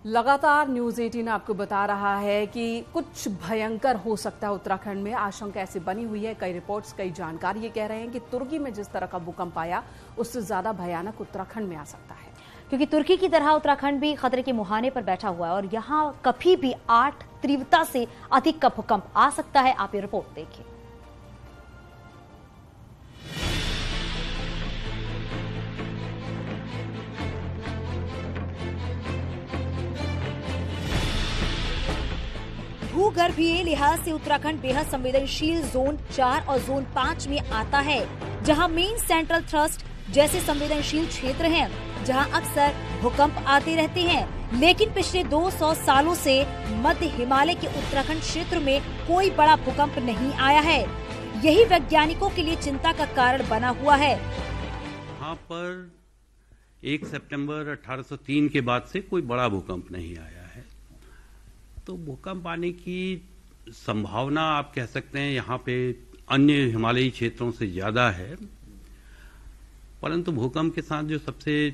लगातार न्यूज 18 आपको बता रहा है कि कुछ भयंकर हो सकता है उत्तराखंड में। आशंका ऐसी बनी हुई है, कई रिपोर्ट्स, कई जानकार ये कह रहे हैं कि तुर्की में जिस तरह का भूकंप आया उससे ज्यादा भयानक उत्तराखंड में आ सकता है, क्योंकि तुर्की की तरह उत्तराखंड भी खतरे के मुहाने पर बैठा हुआ है और यहाँ कभी भी 8 तीव्रता से अधिक का भूकंप आ सकता है। आप ये रिपोर्ट देखिए। भूगर्भीय लिहाज से उत्तराखंड बेहद संवेदनशील जोन 4 और जोन 5 में आता है, जहां मेन सेंट्रल थ्रस्ट जैसे संवेदनशील क्षेत्र हैं, जहां अक्सर भूकंप आते रहते हैं। लेकिन पिछले 200 सालों से मध्य हिमालय के उत्तराखंड क्षेत्र में कोई बड़ा भूकंप नहीं आया है। यही वैज्ञानिकों के लिए चिंता का कारण बना हुआ है। यहाँ पर 1 सितंबर 1803 के बाद से कोई बड़ा भूकंप नहीं आया है, तो भूकंप आने की संभावना आप कह सकते हैं यहाँ पे अन्य हिमालयी क्षेत्रों से ज्यादा है। परंतु भूकंप के साथ जो सबसे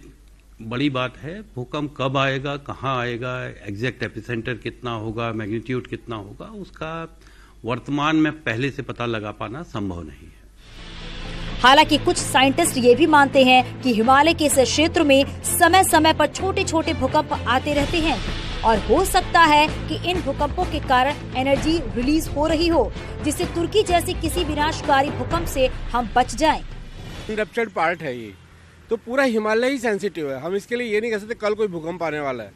बड़ी बात है, भूकंप कब आएगा, कहाँ आएगा, एग्जैक्ट एपिसेंटर कितना होगा, मैग्नीट्यूड कितना होगा, उसका वर्तमान में पहले से पता लगा पाना संभव नहीं है। हालांकि कुछ साइंटिस्ट ये भी मानते हैं कि हिमालय के इस क्षेत्र में समय समय पर छोटे छोटे भूकंप आते रहते हैं और हो सकता है कि इन भूकंपों के कारण एनर्जी रिलीज हो रही हो, जिससे तुर्की जैसे किसी विनाशकारी भूकंप से हम बच जाएं। रप्चर्ड पार्ट है ये, तो पूरा हिमालय ही सेंसिटिव है। हम इसके लिए ये नहीं कह सकते कल कोई भूकंप आने वाला है।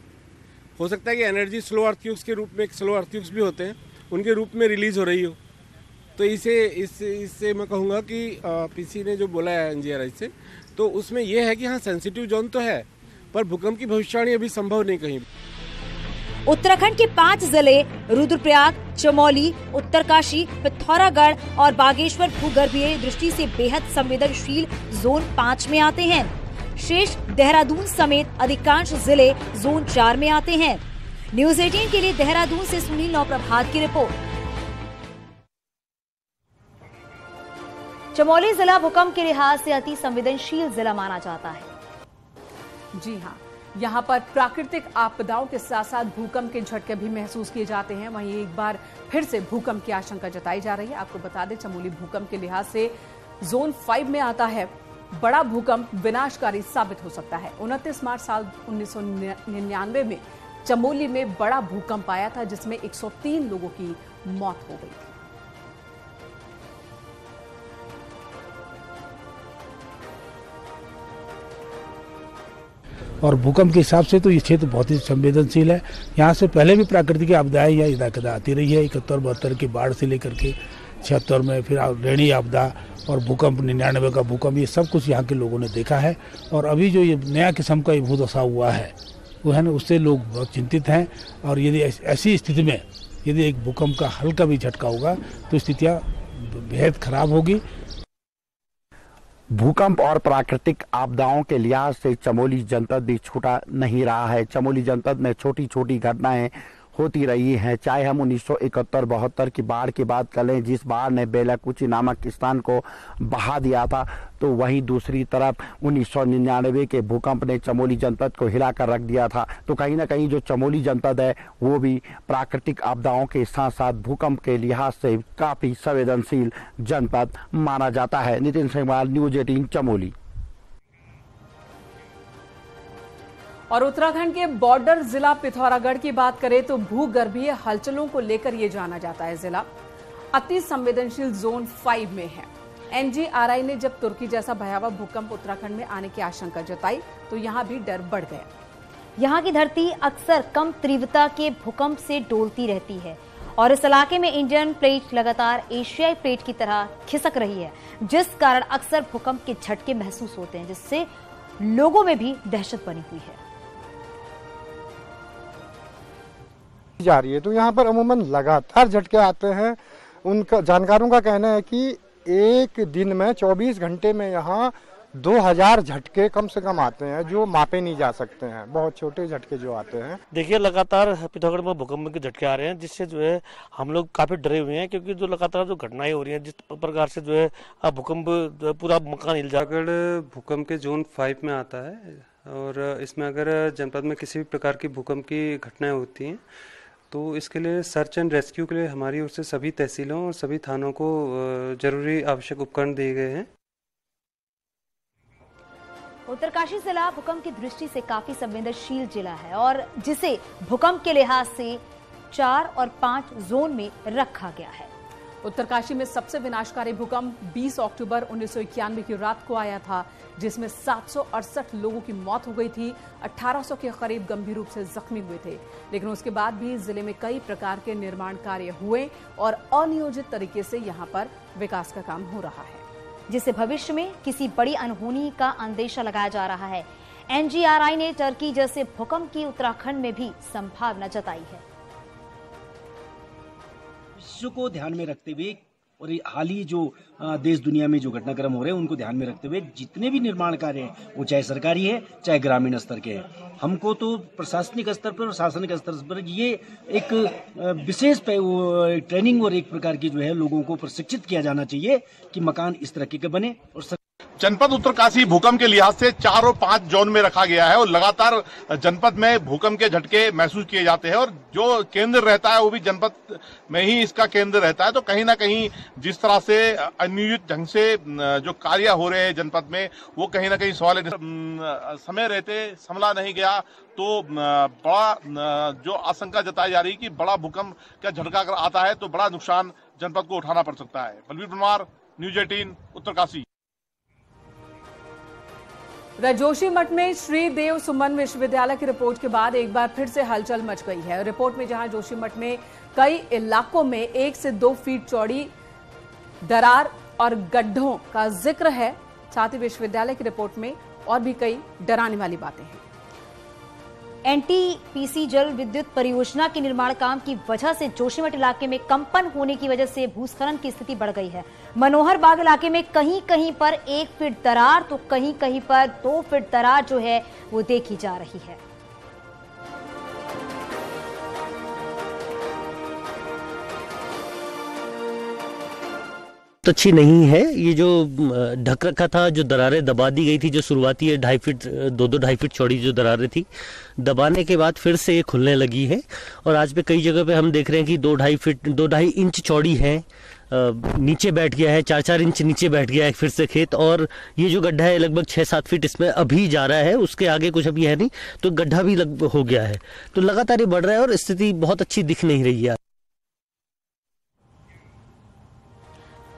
हो सकता है कि एनर्जी स्लो अर्थक्वेक्स के रूप में, स्लो अर्थक्वेक्स भी होते हैं, उनके रूप में रिलीज हो रही हो। तो इससे मैं कहूँगा कि पीसी ने जो बोला है एनजीआरआई से, तो उसमें यह है कि हाँ सेंसिटिव जोन तो है, पर भूकंप की भविष्यवाणी अभी संभव नहीं कहीं। उत्तराखंड के 5 जिले रुद्रप्रयाग, चमोली, उत्तरकाशी, पिथौरागढ़ और बागेश्वर भूगर्भीय दृष्टि से बेहद संवेदनशील जोन 5 में आते हैं। शेष देहरादून समेत अधिकांश जिले जोन 4 में आते हैं। न्यूज 18 के लिए देहरादून से सुनील नौप्रभात की रिपोर्ट। चमोली जिला भूकंप के लिहाज से अति संवेदनशील जिला माना जाता है। जी हाँ, यहाँ पर प्राकृतिक आपदाओं के साथ साथ भूकंप के झटके भी महसूस किए जाते हैं। वहीं एक बार फिर से भूकंप की आशंका जताई जा रही है। आपको बता दें, चमोली भूकंप के लिहाज से जोन 5 में आता है। बड़ा भूकंप विनाशकारी साबित हो सकता है। 29 मार्च साल 1999 में चमोली में बड़ा भूकंप आया था, जिसमें 103 लोगों की मौत हो गई थी। और भूकंप के हिसाब से तो ये क्षेत्र बहुत ही संवेदनशील है। यहाँ से पहले भी प्राकृतिक आपदाएं या इधर आती रही है। 71-72 की बाढ़ से लेकर के 76 में फिर रेणी आपदा और भूकंप 99 का भूकंप, ये सब कुछ यहाँ के लोगों ने देखा है। और अभी जो ये नया किस्म का भूदशा हुआ है वो है ना, उससे लोग बहुत चिंतित हैं। और यदि ऐसी स्थिति में यदि एक भूकंप का हल्का भी झटका होगा तो स्थितियाँ बेहद खराब होगी। भूकंप और प्राकृतिक आपदाओं के लिहाज से चमोली जनपद भी छूटा नहीं रहा है। चमोली जनपद में छोटी छोटी घटनाएं होती रही हैं, चाहे हम 1971-72 की बाढ़ की बात कर लें, जिस बाढ़ ने बेलाकुची नामक स्थान को बहा दिया था, तो वहीं दूसरी तरफ 1999 के भूकंप ने चमोली जनपद को हिलाकर रख दिया था। तो कहीं ना कहीं जो चमोली जनपद है वो भी प्राकृतिक आपदाओं के साथ साथ भूकंप के लिहाज से काफी संवेदनशील जनपद माना जाता है। नितिन सिंहवाल, न्यूज 18 चमोली। और उत्तराखंड के बॉर्डर जिला पिथौरागढ़ की बात करें तो भूगर्भीय हलचलों को लेकर यह जाना जाता है। जिला अति संवेदनशील जोन 5 में है। एनजीआरआई ने जब तुर्की जैसा भयावह भूकंप उत्तराखंड में आने की आशंका जताई तो यहां भी डर बढ़ गया। यहाँ की धरती अक्सर कम तीव्रता के भूकंप से डोलती रहती है और इस इलाके में इंडियन प्लेट लगातार एशियाई प्लेट की तरह खिसक रही है, जिस कारण अक्सर भूकंप के झटके महसूस होते हैं, जिससे लोगों में भी दहशत बनी हुई है। जा रही है तो यहाँ पर अमूमन लगातार झटके आते हैं। उनका जानकारों का कहना है कि एक दिन में 24 घंटे में यहाँ 2000 झटके कम से कम आते हैं, जो मापे नहीं जा सकते हैं। बहुत छोटे झटके जो आते हैं। देखिए, लगातार पिथौरागढ़ में भूकंप के झटके आ रहे हैं, जिससे जो है हम लोग काफी डरे हुए हैं, क्योंकि जो लगातार जो घटनाएं हो रही हैं, जिस प्रकार से जो है भूकंप पूरा मकान हिल जा रहा है। भूकंप के जोन 5 में आता है और इसमें अगर जनपद में किसी भी प्रकार की भूकंप की घटनाएं होती हैं तो इसके लिए सर्च एंड रेस्क्यू के लिए हमारी ओर से सभी तहसीलों और सभी थानों को जरूरी आवश्यक उपकरण दिए गए हैं। उत्तरकाशी जिला भूकंप की दृष्टि से काफी संवेदनशील जिला है और जिसे भूकंप के लिहाज से 4 और 5 जोन में रखा गया है। उत्तरकाशी में सबसे विनाशकारी भूकंप 20 अक्टूबर 1991 की रात को आया था, जिसमें 768 लोगों की मौत हो गई थी। 1800 के करीब गंभीर रूप से जख्मी हुए थे। लेकिन उसके बाद भी जिले में कई प्रकार के निर्माण कार्य हुए और अनियोजित तरीके से यहां पर विकास का काम हो रहा है, जिससे भविष्य में किसी बड़ी अनहोनी का अंदेशा लगाया जा रहा है। एनजीआरआई ने टर्की जैसे भूकंप की उत्तराखंड में भी संभावना जताई है। विश्व को ध्यान में रखते हुए और हाल ही जो देश दुनिया में जो घटनाक्रम हो रहे हैं उनको ध्यान में रखते हुए जितने भी निर्माण कार्य हैं वो चाहे सरकारी है चाहे ग्रामीण स्तर के हैं, हमको तो प्रशासनिक स्तर पर और शासनिक स्तर पर ये एक विशेष ट्रेनिंग और एक प्रकार की जो है लोगों को प्रशिक्षित किया जाना चाहिए कि मकान इस तरह के बने। और जनपद उत्तरकाशी भूकंप के लिहाज से 4 और 5 जोन में रखा गया है और लगातार जनपद में भूकंप के झटके महसूस किए जाते हैं और जो केंद्र रहता है वो भी जनपद में ही इसका केंद्र रहता है। तो कहीं ना कहीं जिस तरह से अनियोजित ढंग से जो कार्य हो रहे हैं जनपद में वो कहीं ना कहीं सवाल समय रहते संभला नहीं गया तो बड़ा जो आशंका जताई जा रही है कि बड़ा भूकंप का झटका अगर आता है तो बड़ा नुकसान जनपद को उठाना पड़ सकता है। बलवीर परमार, न्यूज 18 उत्तरकाशी। जोशीमठ में श्री देव सुमन विश्वविद्यालय की रिपोर्ट के बाद एक बार फिर से हलचल मच गई है। रिपोर्ट में जहां जोशीमठ में कई इलाकों में 1 से 2 फीट चौड़ी दरार और गड्ढों का जिक्र है, साथ ही विश्वविद्यालय की रिपोर्ट में और भी कई डराने वाली बातें हैं। एनटीपीसी जल विद्युत परियोजना के निर्माण काम की वजह से जोशीमठ इलाके में कंपन होने की वजह से भूस्खलन की स्थिति बढ़ गई है। मनोहर बाग इलाके में कहीं कहीं पर 1 फीट दरार तो कहीं कहीं पर 2 फीट दरार जो है वो देखी जा रही है। तो अच्छी नहीं है। ये जो ढक रखा था, जो दरारें दबा दी गई थी, जो शुरुआती 2.5 फीट 2.5 फीट चौड़ी जो दरारें थी, दबाने के बाद फिर से ये खुलने लगी है और आज पे कई जगह पे हम देख रहे हैं कि 2.5 इंच चौड़ी है, नीचे बैठ गया है, 4-4 इंच नीचे बैठ गया है फिर से खेत। और ये जो गड्ढा है लगभग 6-7 फीट इसमें अभी जा रहा है, उसके आगे कुछ अभी है नहीं, तो गड्ढा भी हो गया है। तो लगातार ये बढ़ रहा है और स्थिति बहुत अच्छी दिख नहीं रही है।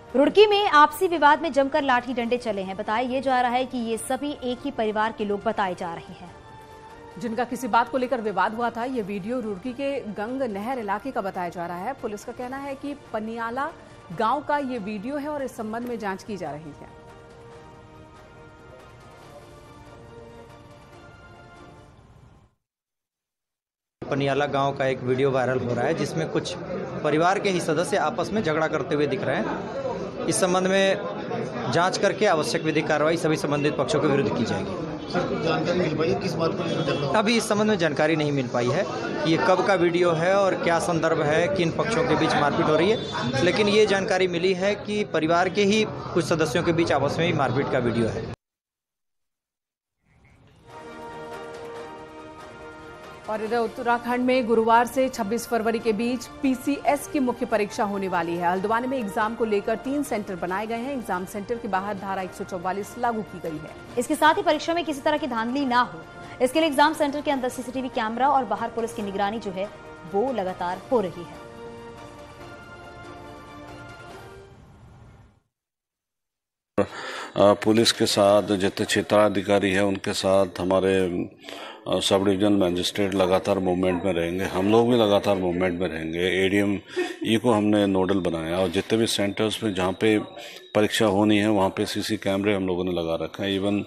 रुड़की में आपसी विवाद में जमकर लाठी डंडे चले हैं। बताया ये जा रहा है कि ये सभी एक ही परिवार के लोग बताए जा रहे हैं, जिनका किसी बात को लेकर विवाद हुआ था। ये वीडियो रुड़की के गंग नहर इलाके का बताया जा रहा है। पुलिस का कहना है कि पनियाला गांव का ये वीडियो है और इस संबंध में जांच की जा रही है। पनियाला गांव का एक वीडियो वायरल हो रहा है जिसमें कुछ परिवार के ही सदस्य आपस में झगड़ा करते हुए दिख रहे हैं। इस संबंध में जांच करके आवश्यक विधिक कार्रवाई सभी संबंधित पक्षों के विरुद्ध की जाएगी। सर, कुछ जानकारी मिल पाई है किस बात को? अभी इस संबंध में जानकारी नहीं मिल पाई है कि ये कब का वीडियो है और क्या संदर्भ है, किन पक्षों के बीच मारपीट हो रही है, लेकिन ये जानकारी मिली है कि परिवार के ही कुछ सदस्यों के बीच आपस में ही मारपीट का वीडियो है। और इधर उत्तराखंड में गुरुवार से 26 फरवरी के बीच पीसीएस की मुख्य परीक्षा होने वाली है। हल्द्वानी में एग्जाम को लेकर 3 सेंटर बनाए गए हैं। एग्जाम सेंटर के बाहर धारा 144 लागू की गई है। इसके साथ ही परीक्षा में किसी तरह की धांधली ना हो, इसके लिए एग्जाम सेंटर के अंदर सीसीटीवी कैमरा और बाहर पुलिस की निगरानी जो है वो लगातार हो रही है। पुलिस के साथ जितने क्षेत्राधिकारी है उनके साथ हमारे सब डिवीजन मैजिस्ट्रेट लगातार मूवमेंट में रहेंगे। हम लोग भी लगातार मूवमेंट में रहेंगे। एडीएम ई को हमने नोडल बनाया और जितने भी सेंटर्स पे जहाँ पे परीक्षा होनी है वहाँ पे सीसी कैमरे हम लोगों ने लगा रखा है। इवन